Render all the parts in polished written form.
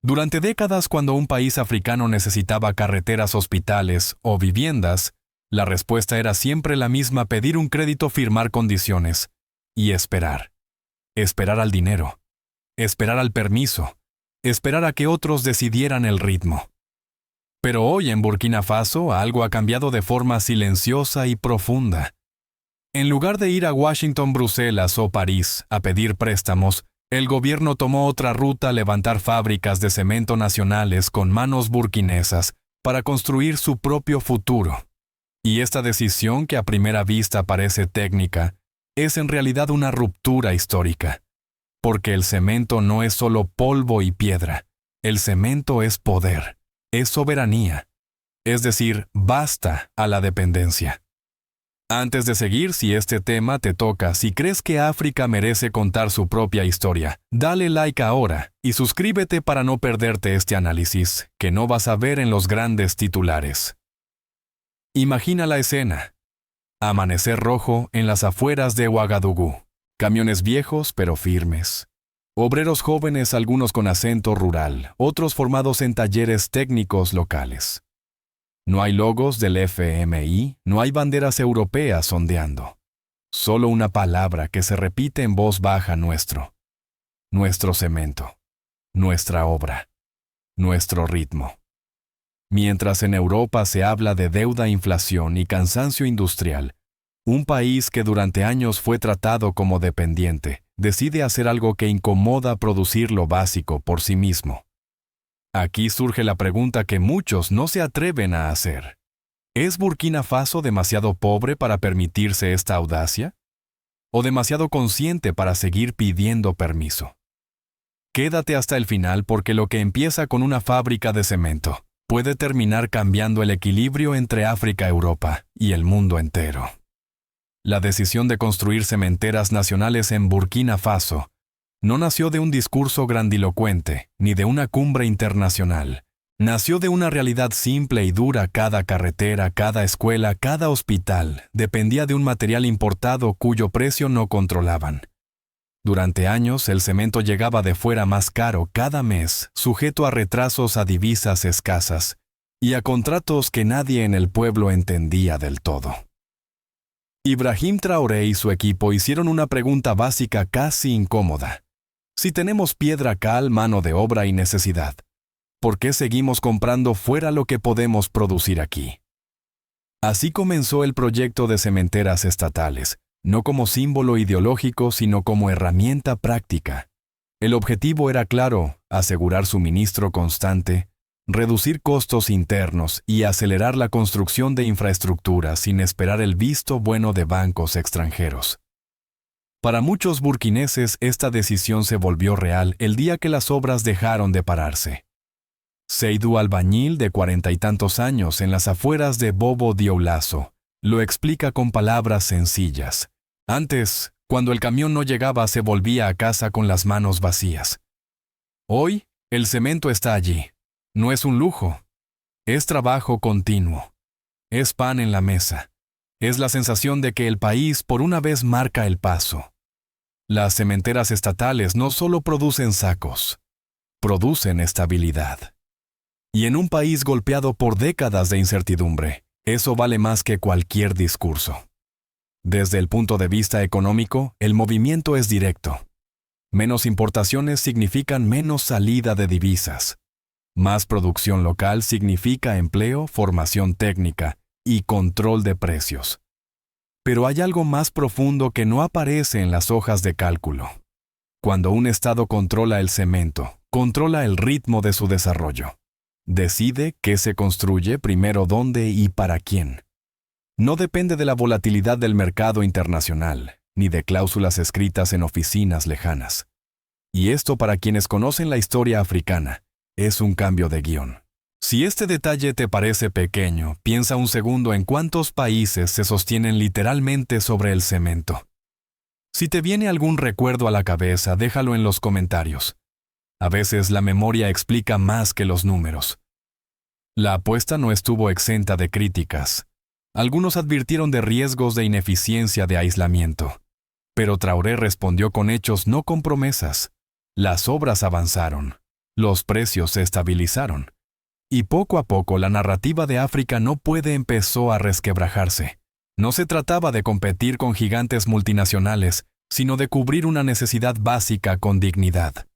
Durante décadas, cuando un país africano necesitaba carreteras, hospitales o viviendas, la respuesta era siempre la misma: pedir un crédito, firmar condiciones y esperar. Esperar al dinero, esperar al permiso, esperar a que otros decidieran el ritmo. Pero hoy en Burkina Faso algo ha cambiado de forma silenciosa y profunda. En lugar de ir a Washington, Bruselas o París a pedir préstamos, el gobierno tomó otra ruta: levantar fábricas de cemento nacionales con manos burkinesas para construir su propio futuro. Y esta decisión, que a primera vista parece técnica, es en realidad una ruptura histórica. Porque el cemento no es solo polvo y piedra. El cemento es poder, es soberanía. Es decir, basta a la dependencia. Antes de seguir, si este tema te toca, si crees que África merece contar su propia historia, dale like ahora y suscríbete para no perderte este análisis, que no vas a ver en los grandes titulares. Imagina la escena. Amanecer rojo en las afueras de Ouagadougou. Camiones viejos pero firmes. Obreros jóvenes, algunos con acento rural, otros formados en talleres técnicos locales. No hay logos del FMI, no hay banderas europeas ondeando. Solo una palabra que se repite en voz baja: nuestro cemento, nuestra obra, nuestro ritmo. Mientras en Europa se habla de deuda, inflación y cansancio industrial, un país que durante años fue tratado como dependiente, decide hacer algo que incomoda: producir lo básico por sí mismo. Aquí surge la pregunta que muchos no se atreven a hacer. ¿Es Burkina Faso demasiado pobre para permitirse esta audacia? ¿O demasiado consciente para seguir pidiendo permiso? Quédate hasta el final, porque lo que empieza con una fábrica de cemento puede terminar cambiando el equilibrio entre África, Europa y el mundo entero. La decisión de construir cementeras nacionales en Burkina Faso no nació de un discurso grandilocuente, ni de una cumbre internacional. Nació de una realidad simple y dura: cada carretera, cada escuela, cada hospital dependía de un material importado cuyo precio no controlaban. Durante años, el cemento llegaba de fuera más caro cada mes, sujeto a retrasos, a divisas escasas y a contratos que nadie en el pueblo entendía del todo. Ibrahim Traoré y su equipo hicieron una pregunta básica, casi incómoda. Si tenemos piedra, cal, mano de obra y necesidad, ¿por qué seguimos comprando fuera lo que podemos producir aquí? Así comenzó el proyecto de cementeras estatales, no como símbolo ideológico, sino como herramienta práctica. El objetivo era claro: asegurar suministro constante, reducir costos internos y acelerar la construcción de infraestructura sin esperar el visto bueno de bancos extranjeros. Para muchos burkineses, esta decisión se volvió real el día que las obras dejaron de pararse. Seydou, albañil de 40 y tantos años en las afueras de Bobo Dioulasso, lo explica con palabras sencillas. Antes, cuando el camión no llegaba, se volvía a casa con las manos vacías. Hoy, el cemento está allí. No es un lujo. Es trabajo continuo. Es pan en la mesa. Es la sensación de que el país por una vez marca el paso. Las cementeras estatales no solo producen sacos, producen estabilidad. Y en un país golpeado por décadas de incertidumbre, eso vale más que cualquier discurso. Desde el punto de vista económico, el movimiento es directo. Menos importaciones significan menos salida de divisas. Más producción local significa empleo, formación técnica y control de precios. Pero hay algo más profundo que no aparece en las hojas de cálculo. Cuando un Estado controla el cemento, controla el ritmo de su desarrollo. Decide qué se construye, primero dónde y para quién. No depende de la volatilidad del mercado internacional, ni de cláusulas escritas en oficinas lejanas. Y esto, para quienes conocen la historia africana, es un cambio de guión. Si este detalle te parece pequeño, piensa un segundo en cuántos países se sostienen literalmente sobre el cemento. Si te viene algún recuerdo a la cabeza, déjalo en los comentarios. A veces la memoria explica más que los números. La apuesta no estuvo exenta de críticas. Algunos advirtieron de riesgos de ineficiencia, de aislamiento. Pero Traoré respondió con hechos, no con promesas. Las obras avanzaron. Los precios se estabilizaron. Y poco a poco la narrativa de África no puede empezó a resquebrajarse. No se trataba de competir con gigantes multinacionales, sino de cubrir una necesidad básica con dignidad.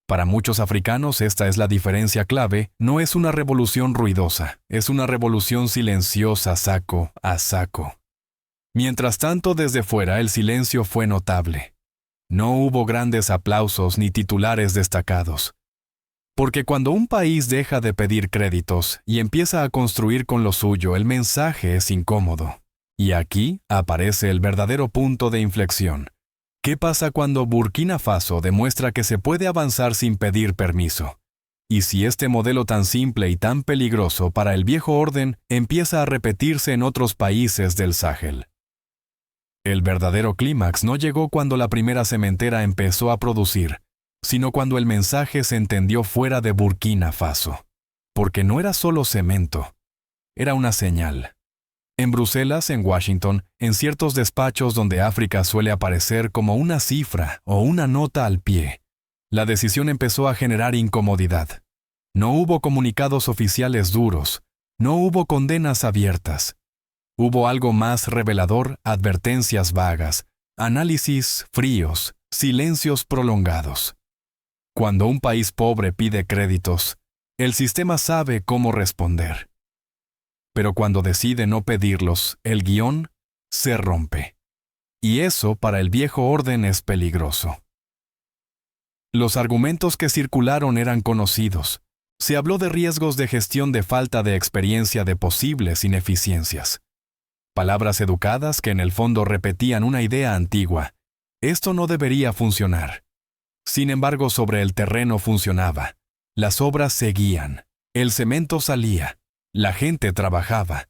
Para muchos africanos esta es la diferencia clave, no es una revolución ruidosa, es una revolución silenciosa saco a saco. Mientras tanto, desde fuera el silencio fue notable. No hubo grandes aplausos ni titulares destacados. Porque cuando un país deja de pedir créditos y empieza a construir con lo suyo, el mensaje es incómodo. Y aquí aparece el verdadero punto de inflexión. ¿Qué pasa cuando Burkina Faso demuestra que se puede avanzar sin pedir permiso? Y si este modelo tan simple y tan peligroso para el viejo orden empieza a repetirse en otros países del Sahel. El verdadero clímax no llegó cuando la primera cementera empezó a producir, sino cuando el mensaje se entendió fuera de Burkina Faso. Porque no era solo cemento, era una señal. En Bruselas, en Washington, en ciertos despachos donde África suele aparecer como una cifra o una nota al pie, la decisión empezó a generar incomodidad. No hubo comunicados oficiales duros, no hubo condenas abiertas. Hubo algo más revelador, advertencias vagas, análisis fríos, silencios prolongados. Cuando un país pobre pide créditos, el sistema sabe cómo responder. Pero cuando decide no pedirlos, el guión se rompe. Y eso para el viejo orden es peligroso. Los argumentos que circularon eran conocidos. Se habló de riesgos de gestión de falta de experiencia de posibles ineficiencias. Palabras educadas que en el fondo repetían una idea antigua. Esto no debería funcionar. Sin embargo, sobre el terreno funcionaba. Las obras seguían. El cemento salía. La gente trabajaba.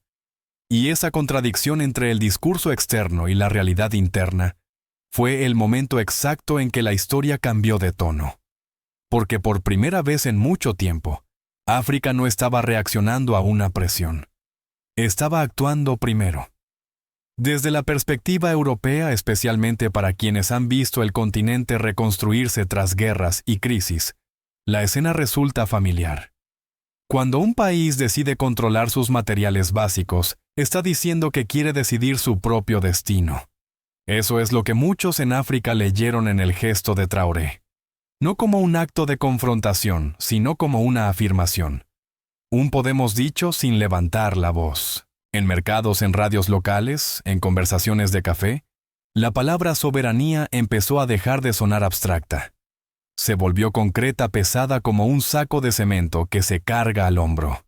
Y esa contradicción entre el discurso externo y la realidad interna fue el momento exacto en que la historia cambió de tono. Porque por primera vez en mucho tiempo, África no estaba reaccionando a una presión. Estaba actuando primero. Desde la perspectiva europea, especialmente para quienes han visto el continente reconstruirse tras guerras y crisis, la escena resulta familiar. Cuando un país decide controlar sus materiales básicos, está diciendo que quiere decidir su propio destino. Eso es lo que muchos en África leyeron en el gesto de Traoré. No como un acto de confrontación, sino como una afirmación. Un podemos dicho sin levantar la voz. En mercados, en radios locales, en conversaciones de café, la palabra soberanía empezó a dejar de sonar abstracta. Se volvió concreta, pesada como un saco de cemento que se carga al hombro.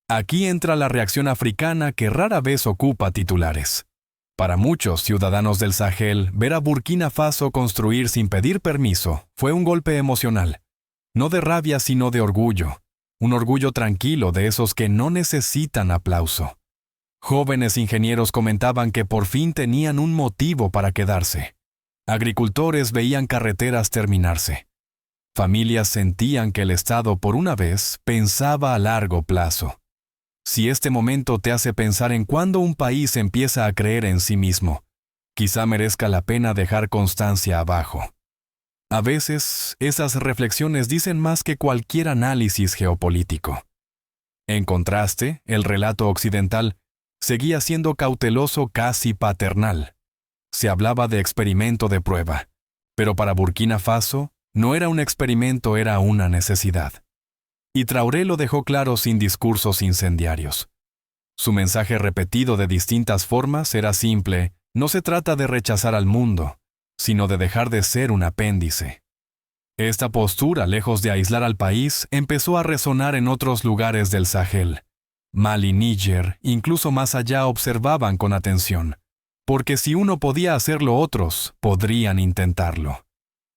Aquí entra la reacción africana que rara vez ocupa titulares. Para muchos ciudadanos del Sahel, ver a Burkina Faso construir sin pedir permiso fue un golpe emocional. No de rabia, sino de orgullo. Un orgullo tranquilo de esos que no necesitan aplauso. Jóvenes ingenieros comentaban que por fin tenían un motivo para quedarse. Agricultores veían carreteras terminarse. Familias sentían que el Estado por una vez pensaba a largo plazo. Si este momento te hace pensar en cuándo un país empieza a creer en sí mismo, quizá merezca la pena dejar constancia abajo. A veces, esas reflexiones dicen más que cualquier análisis geopolítico. En contraste, el relato occidental seguía siendo cauteloso, casi paternal. Se hablaba de experimento de prueba, pero para Burkina Faso no era un experimento, era una necesidad. Y Traoré lo dejó claro sin discursos incendiarios. Su mensaje repetido de distintas formas era simple: no se trata de rechazar al mundo, sino de dejar de ser un apéndice. Esta postura, lejos de aislar al país, empezó a resonar en otros lugares del Sahel. Mali y Níger, incluso más allá, observaban con atención, porque si uno podía hacerlo, otros podrían intentarlo.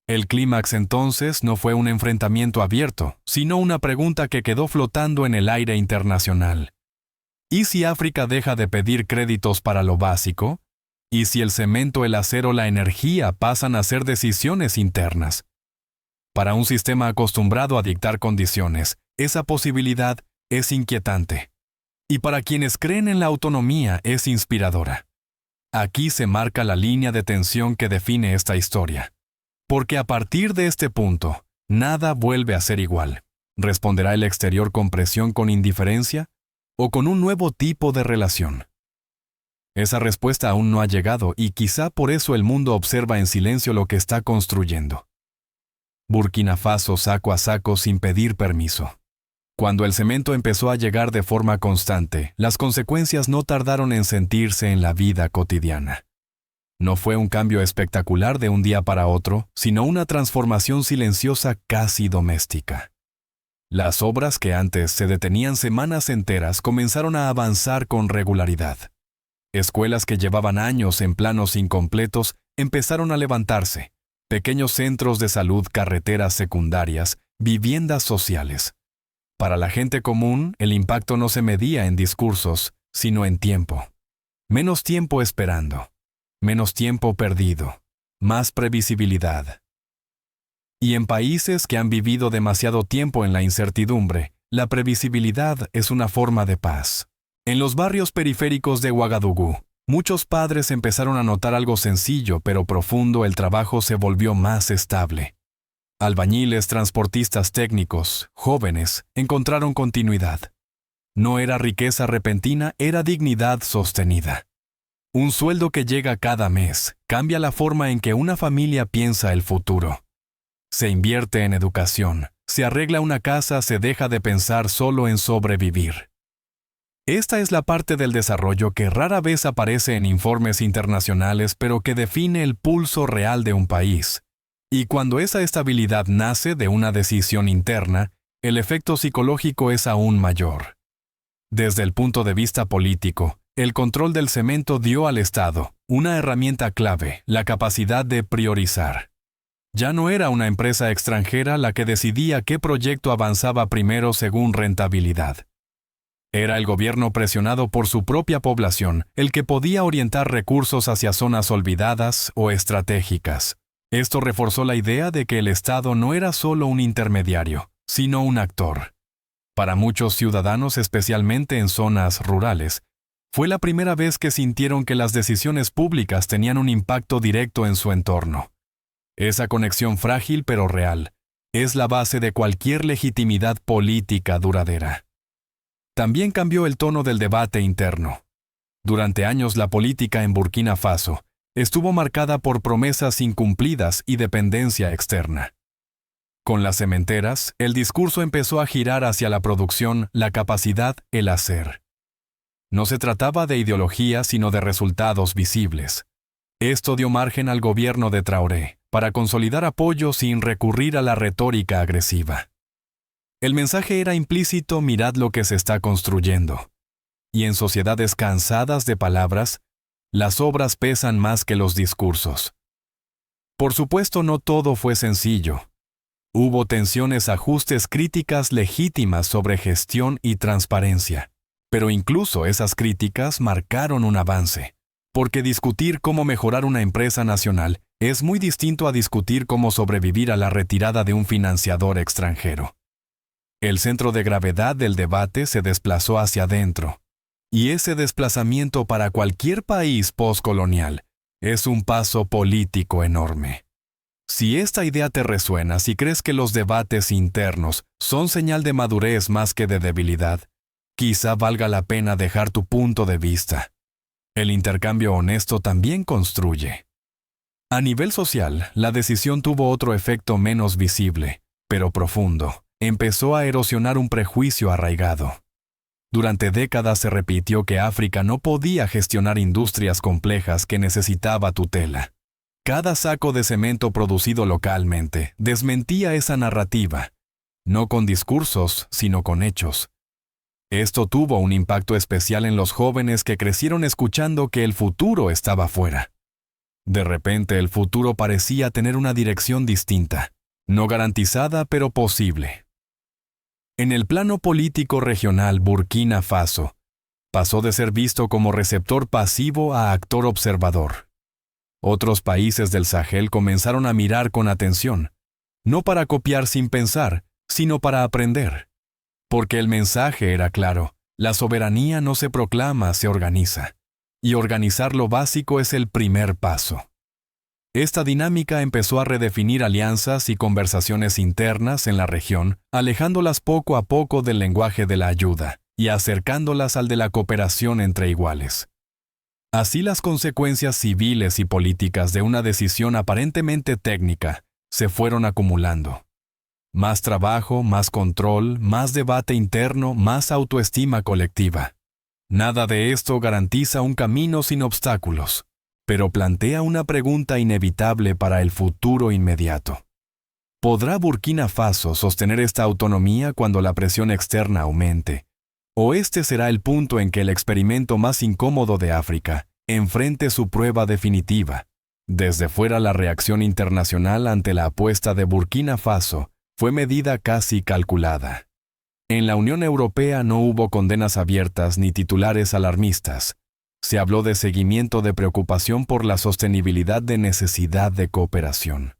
El clímax entonces no fue un enfrentamiento abierto, sino una pregunta que quedó flotando en el aire internacional. ¿Y si África deja de pedir créditos para lo básico? ¿Y si el cemento, el acero, la energía pasan a ser decisiones internas? Para un sistema acostumbrado a dictar condiciones, esa posibilidad es inquietante. Y para quienes creen en la autonomía es inspiradora. Aquí se marca la línea de tensión que define esta historia. Porque a partir de este punto, Nada vuelve a ser igual. ¿Responderá el exterior con presión, con indiferencia o con un nuevo tipo de relación? Esa respuesta aún no ha llegado y quizá por eso el mundo observa en silencio lo que está construyendo. Burkina Faso saco a saco sin pedir permiso. Cuando el cemento empezó a llegar de forma constante, las consecuencias no tardaron en sentirse en la vida cotidiana. No fue un cambio espectacular de un día para otro, sino una transformación silenciosa casi doméstica. Las obras que antes se detenían semanas enteras comenzaron a avanzar con regularidad. Escuelas que llevaban años en planos incompletos empezaron a levantarse. Pequeños centros de salud, carreteras secundarias, viviendas sociales. Para la gente común, el impacto no se medía en discursos, sino en tiempo. Menos tiempo esperando. Menos tiempo perdido. Más previsibilidad. Y en países que han vivido demasiado tiempo en la incertidumbre, la previsibilidad es una forma de paz. En los barrios periféricos de Ouagadougou, muchos padres empezaron a notar algo sencillo pero profundo: el trabajo se volvió más estable. Albañiles, transportistas técnicos, jóvenes, encontraron continuidad. No era riqueza repentina, era dignidad sostenida. Un sueldo que llega cada mes cambia la forma en que una familia piensa el futuro. Se invierte en educación, se arregla una casa, se deja de pensar solo en sobrevivir. Esta es la parte del desarrollo que rara vez aparece en informes internacionales, pero que define el pulso real de un país. Y cuando esa estabilidad nace de una decisión interna, el efecto psicológico es aún mayor. Desde el punto de vista político, el control del cemento dio al Estado una herramienta clave: la capacidad de priorizar. Ya no era una empresa extranjera la que decidía qué proyecto avanzaba primero según rentabilidad. Era el gobierno, presionado por su propia población, el que podía orientar recursos hacia zonas olvidadas o estratégicas. Esto reforzó la idea de que el Estado no era solo un intermediario, sino un actor. Para muchos ciudadanos, especialmente en zonas rurales, fue la primera vez que sintieron que las decisiones públicas tenían un impacto directo en su entorno. Esa conexión frágil pero real es la base de cualquier legitimidad política duradera. También cambió el tono del debate interno. Durante años la política en Burkina Faso estuvo marcada por promesas incumplidas y dependencia externa. Con las cementeras, el discurso empezó a girar hacia la producción, la capacidad, el hacer. No se trataba de ideología, sino de resultados visibles. Esto dio margen al gobierno de Traoré para consolidar apoyo sin recurrir a la retórica agresiva. El mensaje era implícito: mirad lo que se está construyendo. Y en sociedades cansadas de palabras, las obras pesan más que los discursos. Por supuesto, no todo fue sencillo. Hubo tensiones, ajustes, críticas legítimas sobre gestión y transparencia. Pero incluso esas críticas marcaron un avance. Porque discutir cómo mejorar una empresa nacional es muy distinto a discutir cómo sobrevivir a la retirada de un financiador extranjero. El centro de gravedad del debate se desplazó hacia adentro. Y ese desplazamiento para cualquier país postcolonial es un paso político enorme. Si esta idea te resuena, si crees que los debates internos son señal de madurez más que de debilidad, quizá valga la pena dejar tu punto de vista. El intercambio honesto también construye. A nivel social, la decisión tuvo otro efecto menos visible, pero profundo. Empezó a erosionar un prejuicio arraigado. Durante décadas se repitió que África no podía gestionar industrias complejas, que necesitaba tutela. Cada saco de cemento producido localmente desmentía esa narrativa, no con discursos, sino con hechos. Esto tuvo un impacto especial en los jóvenes que crecieron escuchando que el futuro estaba fuera. De repente el futuro parecía tener una dirección distinta, no garantizada pero posible. En el plano político regional, Burkina Faso pasó de ser visto como receptor pasivo a actor observador. Otros países del Sahel comenzaron a mirar con atención, no para copiar sin pensar, sino para aprender. Porque el mensaje era claro: la soberanía no se proclama, se organiza. Y organizar lo básico es el primer paso. Esta dinámica empezó a redefinir alianzas y conversaciones internas en la región, alejándolas poco a poco del lenguaje de la ayuda y acercándolas al de la cooperación entre iguales. Así las consecuencias civiles y políticas de una decisión aparentemente técnica se fueron acumulando. Más trabajo, más control, más debate interno, más autoestima colectiva. Nada de esto garantiza un camino sin obstáculos, pero plantea una pregunta inevitable para el futuro inmediato. ¿Podrá Burkina Faso sostener esta autonomía cuando la presión externa aumente? ¿O este será el punto en que el experimento más incómodo de África enfrente su prueba definitiva? Desde fuera, la reacción internacional ante la apuesta de Burkina Faso fue medida casi calculada. En la Unión Europea no hubo condenas abiertas ni titulares alarmistas. Se habló de seguimiento de preocupación por la sostenibilidad de necesidad de cooperación.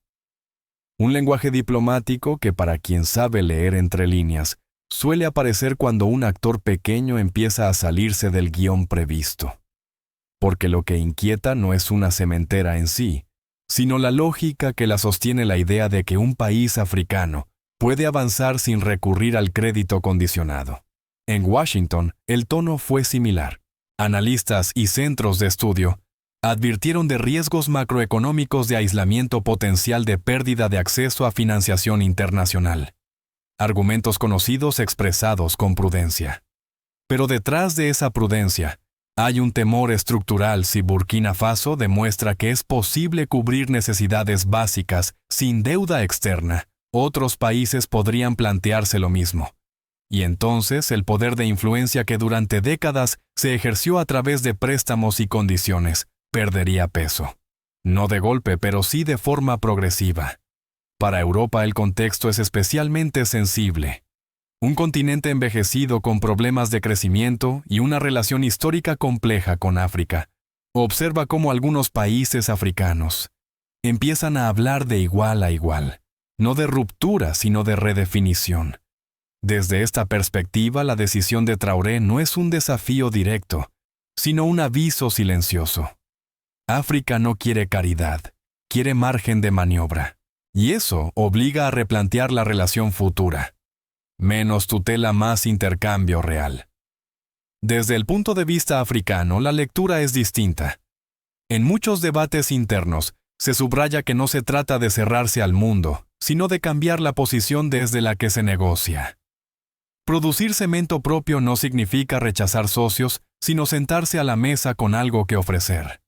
Un lenguaje diplomático que, para quien sabe leer entre líneas, suele aparecer cuando un actor pequeño empieza a salirse del guión previsto. Porque lo que inquieta no es una cementera en sí, sino la lógica que la sostiene la idea de que un país africano puede avanzar sin recurrir al crédito condicionado. En Washington, el tono fue similar. Analistas y centros de estudio advirtieron de riesgos macroeconómicos de aislamiento potencial de pérdida de acceso a financiación internacional. Argumentos conocidos expresados con prudencia. Pero detrás de esa prudencia, hay un temor estructural si Burkina Faso demuestra que es posible cubrir necesidades básicas sin deuda externa. Otros países podrían plantearse lo mismo. Y entonces el poder de influencia que durante décadas se ejerció a través de préstamos y condiciones perdería peso. No de golpe, pero sí de forma progresiva. Para Europa el contexto es especialmente sensible. Un continente envejecido con problemas de crecimiento y una relación histórica compleja con África. Observa cómo algunos países africanos empiezan a hablar de igual a igual. No de ruptura, sino de redefinición. Desde esta perspectiva, la decisión de Traoré no es un desafío directo, sino un aviso silencioso. África no quiere caridad, quiere margen de maniobra. Y eso obliga a replantear la relación futura. Menos tutela, más intercambio real. Desde el punto de vista africano, la lectura es distinta. En muchos debates internos, se subraya que no se trata de cerrarse al mundo, sino de cambiar la posición desde la que se negocia. Producir cemento propio no significa rechazar socios, sino sentarse a la mesa con algo que ofrecer.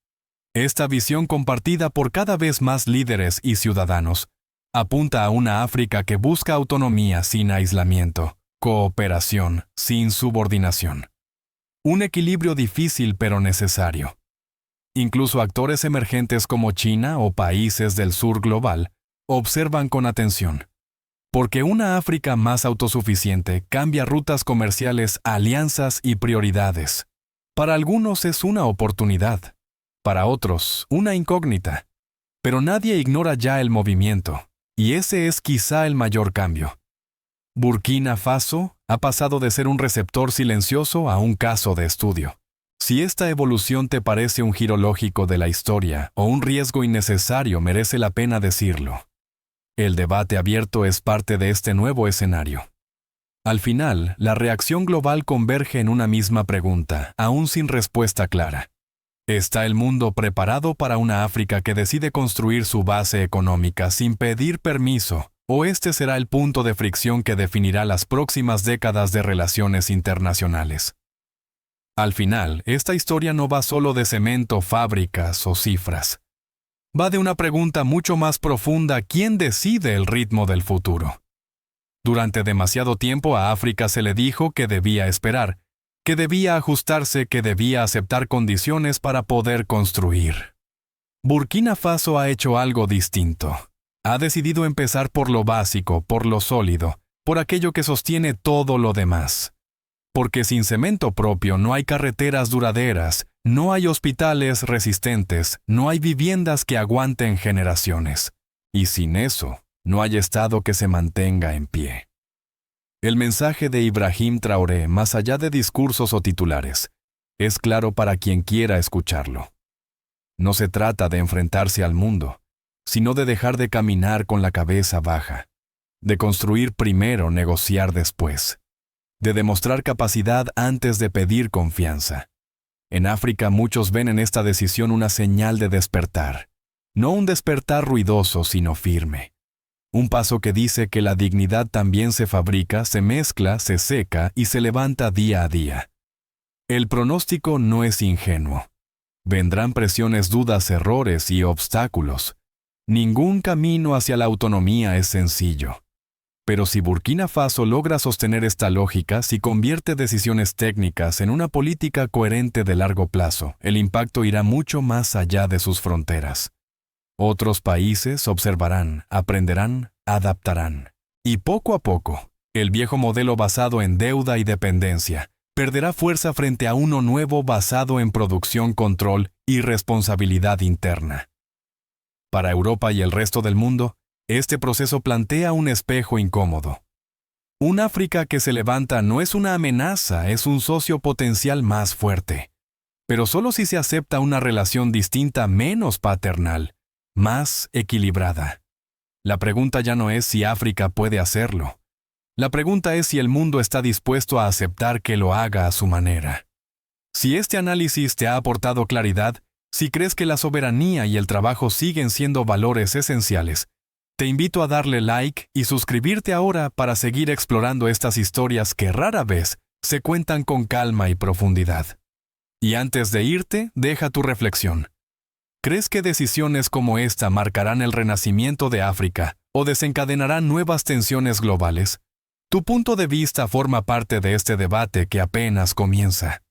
Esta visión compartida por cada vez más líderes y ciudadanos apunta a una África que busca autonomía sin aislamiento, cooperación sin subordinación. Un equilibrio difícil pero necesario. Incluso actores emergentes como China o países del sur global observan con atención. Porque una África más autosuficiente cambia rutas comerciales, alianzas y prioridades. Para algunos es una oportunidad, para otros una incógnita. Pero nadie ignora ya el movimiento, y ese es quizá el mayor cambio. Burkina Faso ha pasado de ser un receptor silencioso a un caso de estudio. Si esta evolución te parece un giro lógico de la historia o un riesgo innecesario, merece la pena decirlo. El debate abierto es parte de este nuevo escenario. Al final, la reacción global converge en una misma pregunta, aún sin respuesta clara. ¿Está el mundo preparado para una África que decide construir su base económica sin pedir permiso? ¿O este será el punto de fricción que definirá las próximas décadas de relaciones internacionales? Al final, esta historia no va solo de cemento, fábricas o cifras. Va de una pregunta mucho más profunda: ¿quién decide el ritmo del futuro? Durante demasiado tiempo a África se le dijo que debía esperar, que debía ajustarse, que debía aceptar condiciones para poder construir. Burkina Faso ha hecho algo distinto. Ha decidido empezar por lo básico, por lo sólido, por aquello que sostiene todo lo demás. Porque sin cemento propio no hay carreteras duraderas, no hay hospitales resistentes, no hay viviendas que aguanten generaciones. Y sin eso, no hay Estado que se mantenga en pie. El mensaje de Ibrahim Traoré, más allá de discursos o titulares, es claro para quien quiera escucharlo. No se trata de enfrentarse al mundo, sino de dejar de caminar con la cabeza baja, de construir primero, negociar después, de demostrar capacidad antes de pedir confianza. En África muchos ven en esta decisión una señal de despertar, no un despertar ruidoso, sino firme. Un paso que dice que la dignidad también se fabrica, se mezcla, se seca y se levanta día a día. El pronóstico no es ingenuo. Vendrán presiones, dudas, errores y obstáculos. Ningún camino hacia la autonomía es sencillo. Pero si Burkina Faso logra sostener esta lógica, si convierte decisiones técnicas en una política coherente de largo plazo, el impacto irá mucho más allá de sus fronteras. Otros países observarán, aprenderán, adaptarán. Y poco a poco, el viejo modelo basado en deuda y dependencia perderá fuerza frente a uno nuevo basado en producción, control y responsabilidad interna. Para Europa y el resto del mundo, este proceso plantea un espejo incómodo. Un África que se levanta no es una amenaza, es un socio potencial más fuerte. Pero solo si se acepta una relación distinta, menos paternal, más equilibrada. La pregunta ya no es si África puede hacerlo. La pregunta es si el mundo está dispuesto a aceptar que lo haga a su manera. Si este análisis te ha aportado claridad, si crees que la soberanía y el trabajo siguen siendo valores esenciales, te invito a darle like y suscribirte ahora para seguir explorando estas historias que rara vez se cuentan con calma y profundidad. Y antes de irte, deja tu reflexión. ¿Crees que decisiones como esta marcarán el renacimiento de África o desencadenarán nuevas tensiones globales? Tu punto de vista forma parte de este debate que apenas comienza.